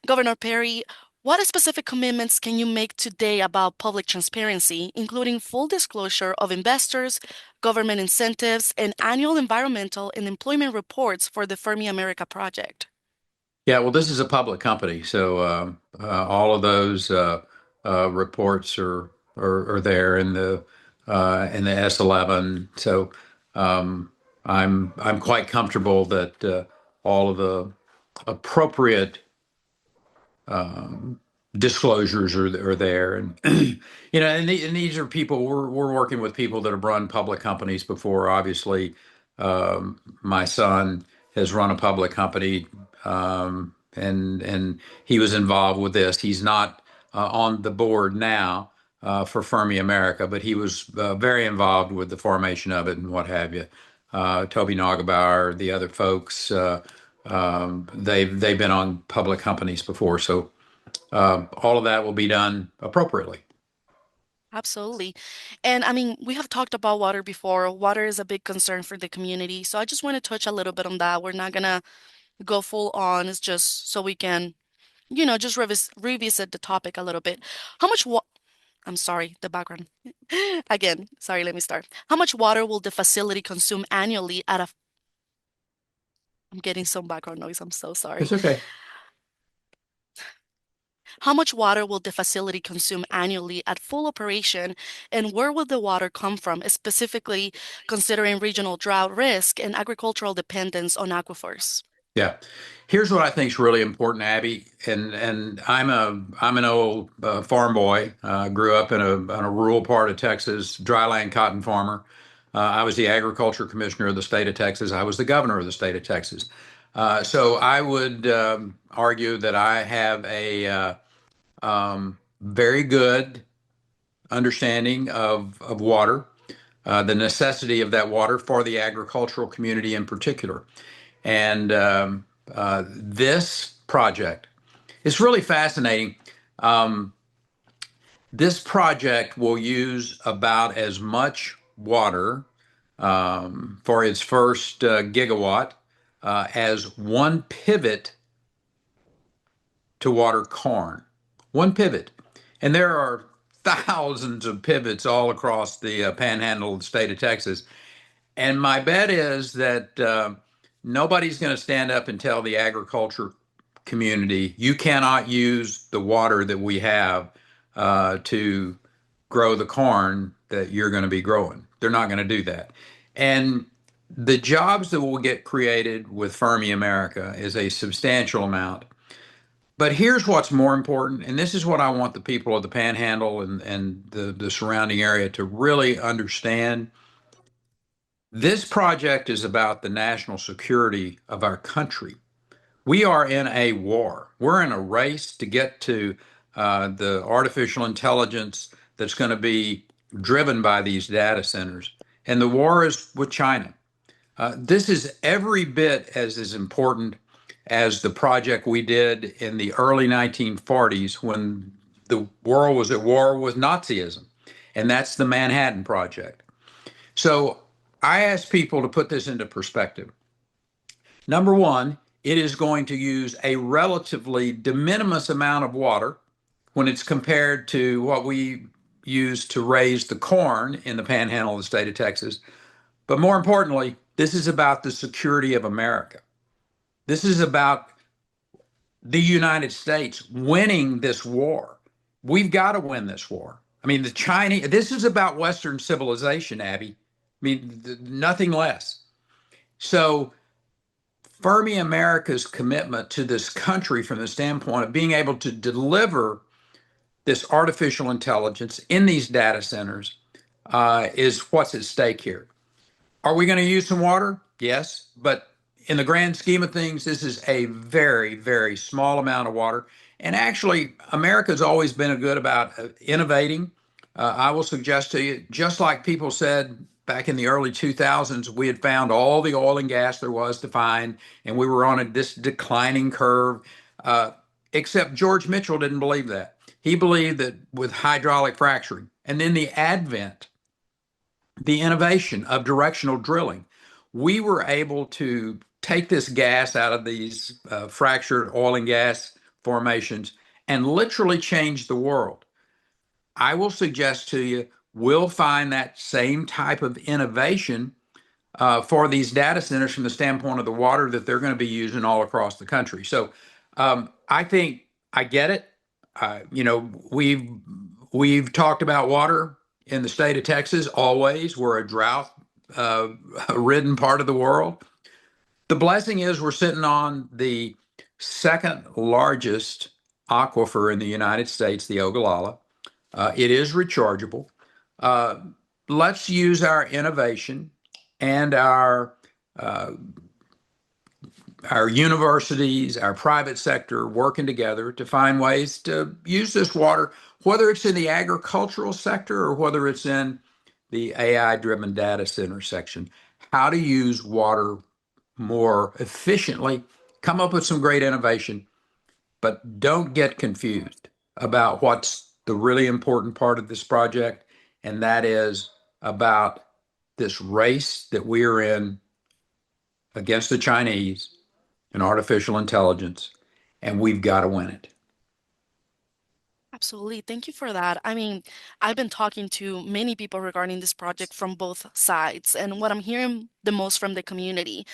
Governor Perry, what specific commitments can you make today about public transparency, including full disclosure of investors, government incentives, and annual environmental and employment reports for the Fermi America project? Yeah, well, this is a public company, so all of those reports are there in the S11. So I'm quite comfortable that all of the appropriate disclosures are there, and and these are people we're working with people that have run public companies before. Obviously, my son has run a public company, and he was involved with this. He's not on the board now for Fermi America, but he was very involved with the formation of it and what have you. Toby Nagelbauer, the other folks, they've been on public companies before, so all of that will be done appropriately. Absolutely. And I mean, we have talked about water before. Water is a big concern for the community. So I just want to touch a little bit on that. We're not gonna go full on. It's just so we can, just revisit the topic a little bit. How much wa I'm sorry, the background. Again, sorry, let me start. How much water will the facility consume annually I'm getting some background noise. I'm so sorry. It's okay. How much water will the facility consume annually at full operation, and where will the water come from, specifically considering regional drought risk and agricultural dependence on aquifers? Yeah. Here's what I think is really important, Abby. And I'm an old farm boy. Grew up in a rural part of Texas, dryland cotton farmer. I was the agriculture commissioner of the state of Texas. I was the governor of the state of Texas. So I would argue that I have a very good understanding of water, the necessity of that water for the agricultural community in particular. And this project is really fascinating. Um, this project will use about as much water for its first gigawatt as one pivot to water corn. One pivot. And there are thousands of pivots all across the panhandle of the state of Texas. And my bet is that nobody's going to stand up and tell the agriculture community, you cannot use the water that we have to grow the corn that you're going to be growing. They're not going to do that. And the jobs that will get created with Fermi America is a substantial amount. But here's what's more important, and this is what I want the people of the Panhandle and the surrounding area to really understand. This project is about the national security of our country. We are in a war. We're in a race to get to the artificial intelligence that's going to be driven by these data centers. And the war is with China. This is every bit as important as the project we did in the early 1940s when the world was at war with Nazism. And that's the Manhattan Project. So I ask people to put this into perspective. Number one, it is going to use a relatively de minimis amount of water when it's compared to what we use to raise the corn in the panhandle of the state of Texas. But more importantly, this is about the security of America. This is about the United States winning this war. We've got to win this war. I mean, the Chinese, this is about Western civilization, Abby. I mean, nothing less. So, Fermi America's commitment to this country from the standpoint of being able to deliver this artificial intelligence in these data centers is what's at stake here. Are we going to use some water? Yes, but in the grand scheme of things, this is a very, very small amount of water. And actually, America's always been good about innovating. I will suggest to you, just like people said back in the early 2000s, we had found all the oil and gas there was to find, and we were on this declining curve. Uh, Except George Mitchell didn't believe that. He believed that with hydraulic fracturing and then the innovation of directional drilling, we were able to take this gas out of these fractured oil and gas formations and literally change the world. I will suggest to you, we'll find that same type of innovation for these data centers from the standpoint of the water that they're going to be using all across the country. So I think I get it. We've talked about water in the state of Texas always. We're a drought uh, ridden part of the world. The blessing is we're sitting on the second largest aquifer in the United States, the Ogallala. It is rechargeable. Uh, let's use our innovation and uh, our universities, our private sector working together to find ways to use this water, whether it's in the agricultural sector or whether it's in the AI-driven data center section. How to use water more efficiently, come up with some great innovation, but don't get confused about what's the really important part of this project, and that is about this race that we're in against the Chinese and artificial intelligence, and we've got to win it. Absolutely. Thank you for that. I mean, I've been talking to many people regarding this project from both sides, and what I'm hearing the most from the community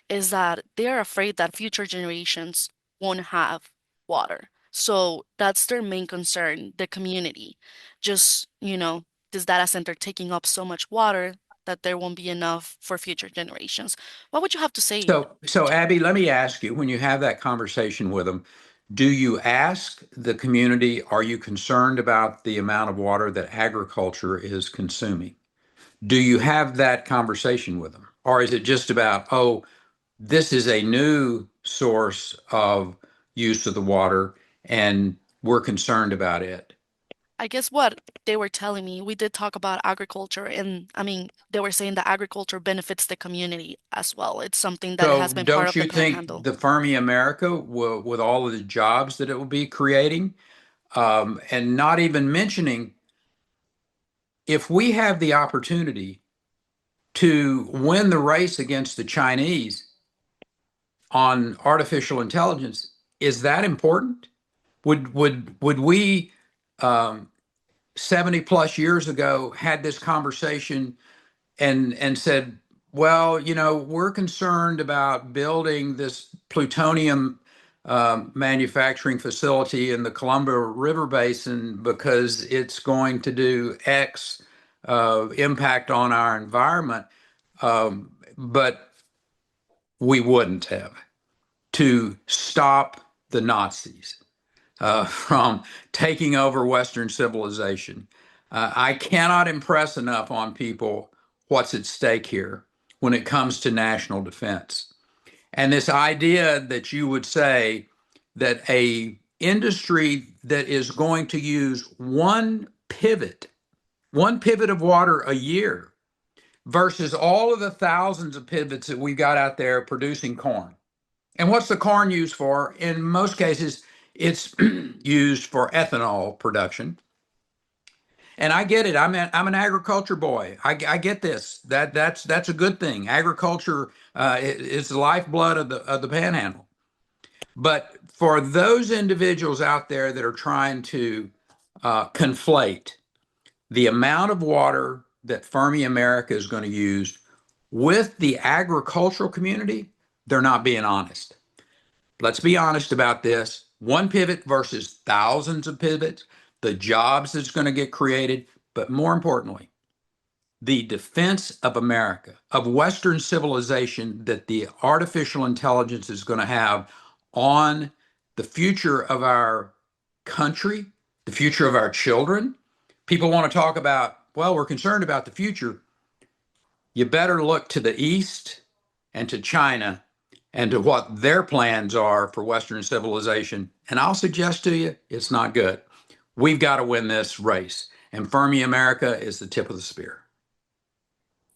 is that they're afraid that future generations won't have water. So that's their main concern, the community. Just, this data center taking up so much water that there won't be enough for future generations. What would you have to say? So Abby, let me ask you, when you have that conversation with them, do you ask the community, are you concerned about the amount of water that agriculture is consuming? Do you have that conversation with them? Or is it just about, oh, this is a new source of use of the water and we're concerned about it? I guess what they were telling me, we did talk about agriculture, and I mean, they were saying that agriculture benefits the community as well. It's something that So has been part don't of the you think panhandle. the Fermi America will, with all of the jobs that it will be creating, and not even mentioning if we have the opportunity to win the race against the Chinese on artificial intelligence, is that important? Would we 70 plus years ago had this conversation and said, well, we're concerned about building this plutonium manufacturing facility in the Columbia River Basin because it's going to do X impact on our environment. But we wouldn't have to stop the Nazis from taking over Western civilization. I cannot impress enough on people what's at stake here when it comes to national defense. And this idea that you would say that a industry that is going to use one pivot of water a year versus all of the thousands of pivots that we've got out there producing corn. And what's the corn used for? In most cases, it's used for ethanol production. And I get it. I'm an agriculture boy. I get this. That's a good thing. Agriculture is the lifeblood of the panhandle. But for those individuals out there that are trying to conflate the amount of water that Fermi America is going to use with the agricultural community, they're not being honest. Let's be honest about this. One pivot versus thousands of pivots, the jobs that's going to get created, but more importantly, the defense of America, of Western civilization that the artificial intelligence is going to have on the future of our country, the future of our children. People want to talk about, well, we're concerned about the future. You better look to the East and to China and to what their plans are for Western civilization. And I'll suggest to you, it's not good. We've got to win this race. And Fermi America is the tip of the spear.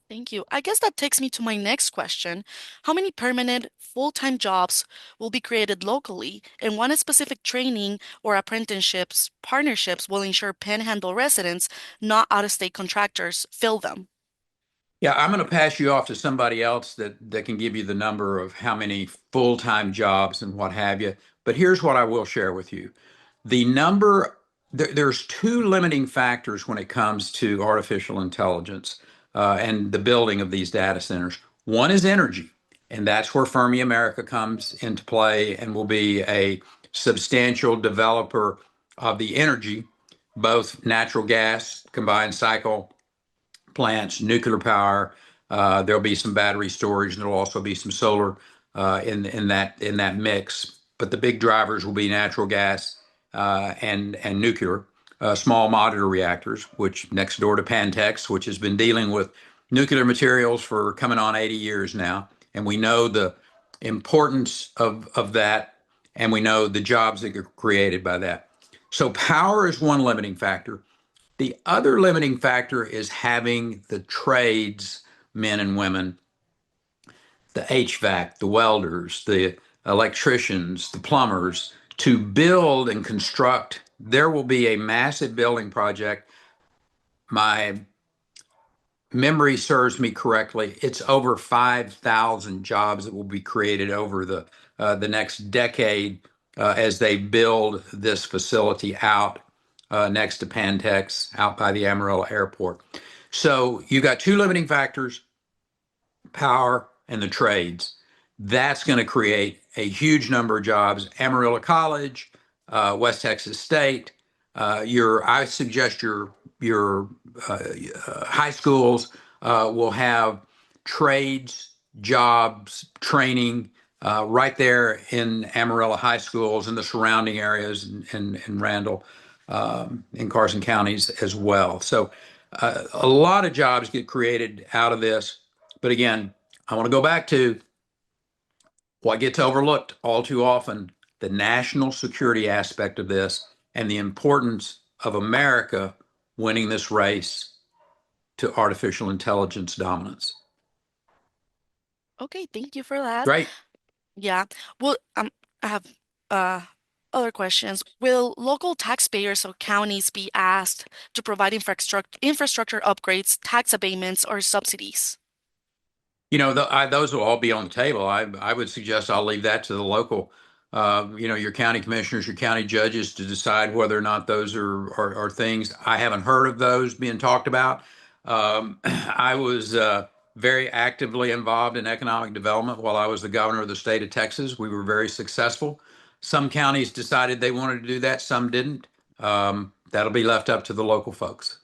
Thank you. I guess that takes me to my next question. How many permanent full-time jobs will be created locally, and what specific training or apprenticeships, partnerships will ensure Panhandle residents, not out-of-state contractors, fill them? Yeah, I'm going to pass you off to somebody else that can give you the number of how many full-time jobs and what have you. But here's what I will share with you. The number, there's two limiting factors when it comes to artificial intelligence and the building of these data centers. One is energy, and that's where Fermi America comes into play and will be a substantial developer of the energy, both natural gas, combined cycle plants, nuclear power. There'll be some battery storage, and there'll also be some solar in that mix. But the big drivers will be natural gas and nuclear, small modular reactors, which next door to Pantex, which has been dealing with nuclear materials for coming on 80 years now, and we know the importance of that, and we know the jobs that get created by that. So power is one limiting factor. The other limiting factor is having the trades, men and women, the HVAC, the welders, the electricians, the plumbers, to build and construct. There will be a massive building project. My memory serves me correctly, it's over 5,000 jobs that will be created over the next decade as they build this facility out next to Pantex, out by the Amarillo airport. So you got two limiting factors: power and the trades. That's going to create a huge number of jobs. Amarillo College, West Texas State. I suggest your high schools will have trades, jobs, training right there in Amarillo high schools and the surrounding areas in Randall, in Carson counties as well. So a lot of jobs get created out of this. But again, I want to go back to what gets overlooked all too often: the national security aspect of this and the importance of America winning this race to artificial intelligence dominance. Okay, thank you for that. Great. Yeah. Well, I have uh other questions. Will local taxpayers or counties be asked to provide infrastructure upgrades, tax abatements, or subsidies? Those will all be on the table. I would suggest I'll leave that to the local, your county commissioners, your county judges to decide whether or not those are things. I haven't heard of those being talked about. I was very actively involved in economic development while I was the governor of the state of Texas. We were very successful. Some counties decided they wanted to do that, some didn't. That'll be left up to the local folks.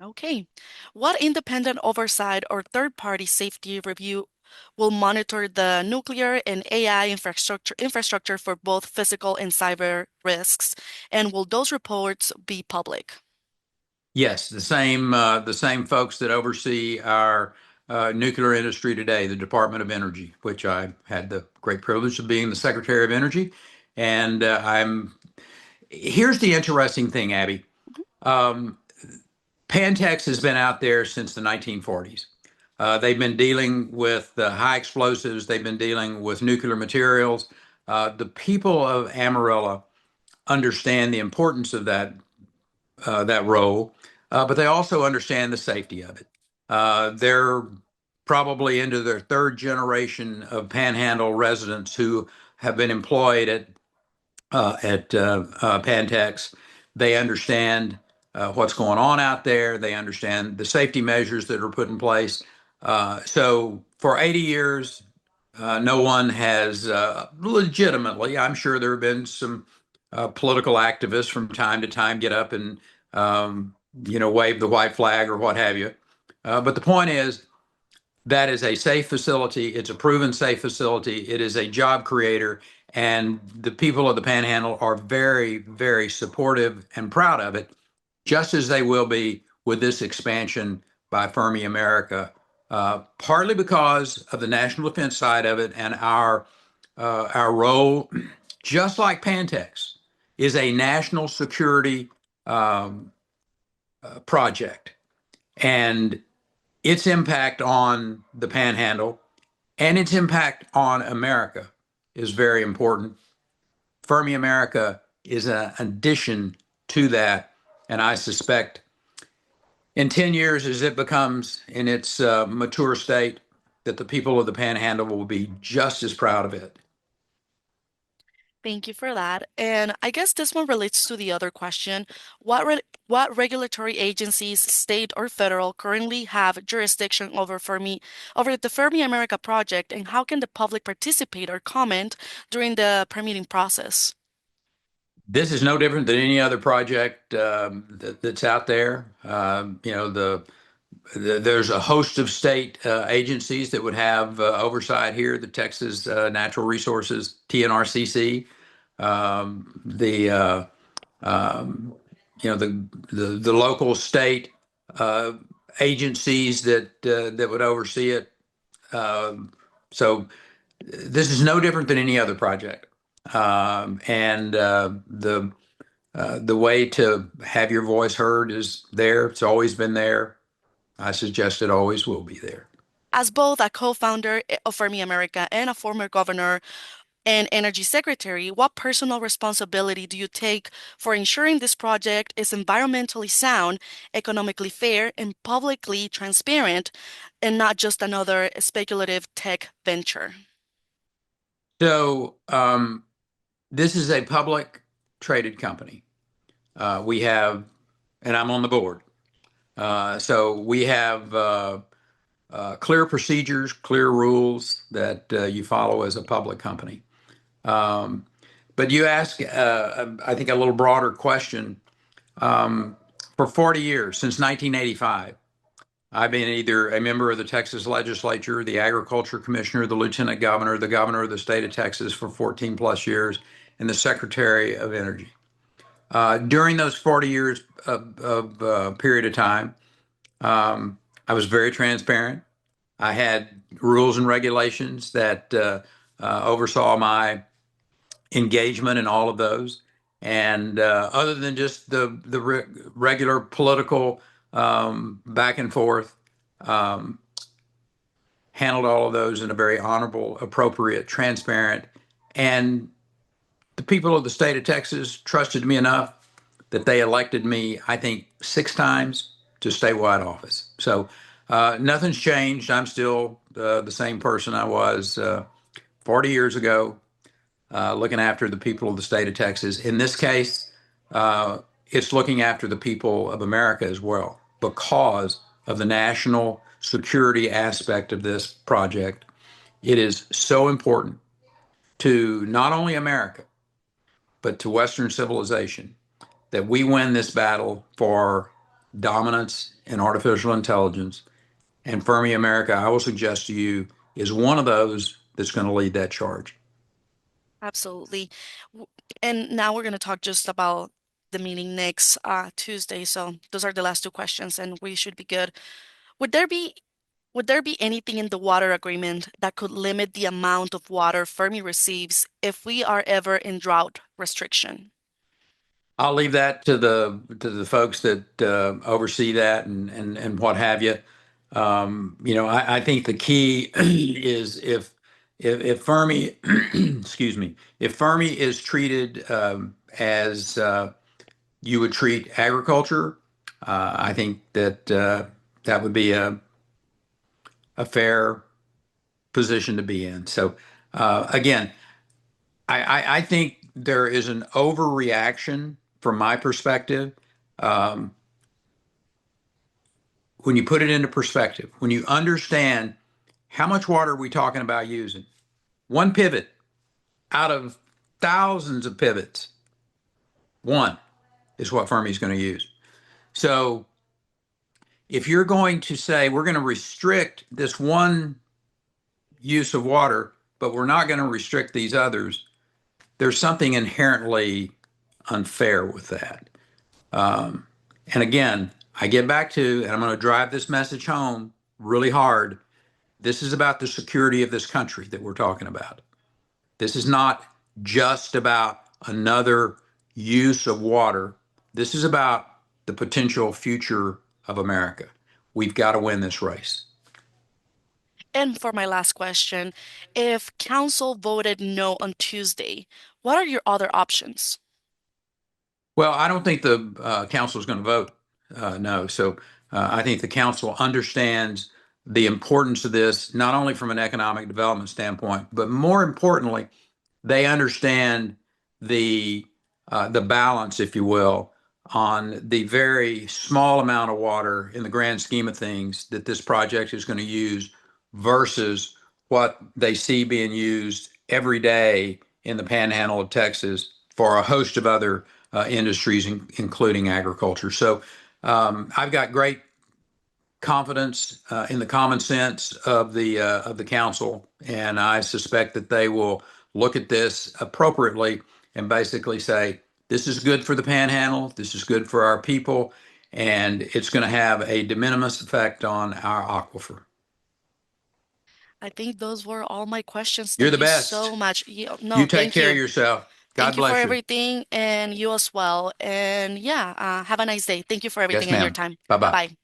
Okay. What independent oversight or third-party safety review will monitor the nuclear and AI infrastructure for both physical and cyber risks? And will those reports be public? Yes, the same folks that oversee our nuclear industry today, the Department of Energy, which I had the great privilege of being the Secretary of Energy. And here's the interesting thing, Abby. Um, Pantex has been out there since the 1940s. They've been dealing with high explosives. They've been dealing with nuclear materials. The people of Amarillo understand the importance of that role, but they also understand the safety of it. They're probably into their third generation of Panhandle residents who have been employed at Pantex. They understand what's going on out there. They understand the safety measures that are put in place. So for 80 years, no one has legitimately, I'm sure there have been some political activists from time to time get up and, wave the white flag or what have you. But the point is, that is a safe facility. It's a proven safe facility. It is a job creator. And the people of the Panhandle are very, very supportive and proud of it, just as they will be with this expansion by Fermi America, partly because of the national defense side of it and our role, just like Pantex, is a national security um, project. And its impact on the Panhandle and its impact on America is very important. Fermi America is an addition to that. And I suspect in 10 years, as it becomes in its mature state, that the people of the Panhandle will be just as proud of it. Thank you for that. And I guess this one relates to the other question. What regulatory agencies, state or federal, currently have jurisdiction over the Fermi America project, and how can the public participate or comment during the permitting process? This is no different than any other project that's out there. There's a host of state agencies that would have oversight here. The Texas Natural Resources, TNRCC, the um, the local state uh, agencies that would oversee it. So this is no different than any other project. And the way to have your voice heard is there. It's always been there. I suggest it always will be there. As both a co-founder of Fermi America and a former governor and energy secretary, what personal responsibility do you take for ensuring this project is environmentally sound, economically fair, and publicly transparent, and not just another speculative tech venture? So this is a public traded company. We have, and I'm on the board. So we have clear procedures, clear rules that you follow as a public company. Um, but you ask, I think, a little broader question. Um, for 40 years, since 1985, I've been either a member of the Texas legislature, the agriculture commissioner, the lieutenant governor, the governor of the state of Texas for 14 plus years, and the secretary of energy. During those 40 years of period of time, I was very transparent. I had rules and regulations that oversaw my engagement in all of those. And other than just the regular political back and forth, um, handled all of those in a very honorable, appropriate, transparent, and the people of the state of Texas trusted me enough that they elected me, I think, 6 times to statewide office. So nothing's changed. I'm still the same person I was 40 years ago, looking after the people of the state of Texas. In this case, uh, it's looking after the people of America as well because of the national security aspect of this project. It is so important to not only America, but to Western civilization that we win this battle for dominance in artificial intelligence. And Fermi America, I will suggest to you, is one of those that's going to lead that charge. Absolutely. W- And now we're going to talk just about the meeting next Tuesday. So those are the last two questions, and we should be good. Would there be would there be anything in the water agreement that could limit the amount of water Fermi receives if we are ever in drought restriction? I'll leave that to the folks that oversee that and what have you. I think the key is if Fermi, excuse me, if Fermi is treated as you would treat agriculture, I think that that would be a fair position to be in. So again, I think there is an overreaction from my perspective. Um, when you put it into perspective, when you understand how much water are we talking about using, one pivot out of thousands of pivots, one is what Fermi is going to use. So if you're going to say we're going to restrict this one use of water, but we're not going to restrict these others, there's something inherently unfair with that. Um, and again, I get back to, and I'm going to drive this message home really hard. This is about the security of this country that we're talking about. This is not just about another use of water. This is about the potential future of America. We've got to win this race. And for my last question, if council voted no on Tuesday, what are your other options? Well, I don't think the council is going to vote no. So I think the council understands the importance of this, not only from an economic development standpoint, but more importantly, they understand. the the balance, if you will, on the very small amount of water in the grand scheme of things that this project is going to use versus what they see being used every day in the panhandle of Texas for a host of other industries, including agriculture. So I've got great confidence in the common sense of the council, and I suspect that they will look at this appropriately and basically say, "This is good for the Panhandle. This is good for our people, and it's going to have a de minimis effect on our aquifer." I think those were all my questions. You're the Thank you best. so much. You No, take thank care of you. yourself. God Thank you for bless you. everything, and you as well. And yeah, have a nice day. Thank you for Yes, everything and your ma'am. time. Bye Bye bye. bye.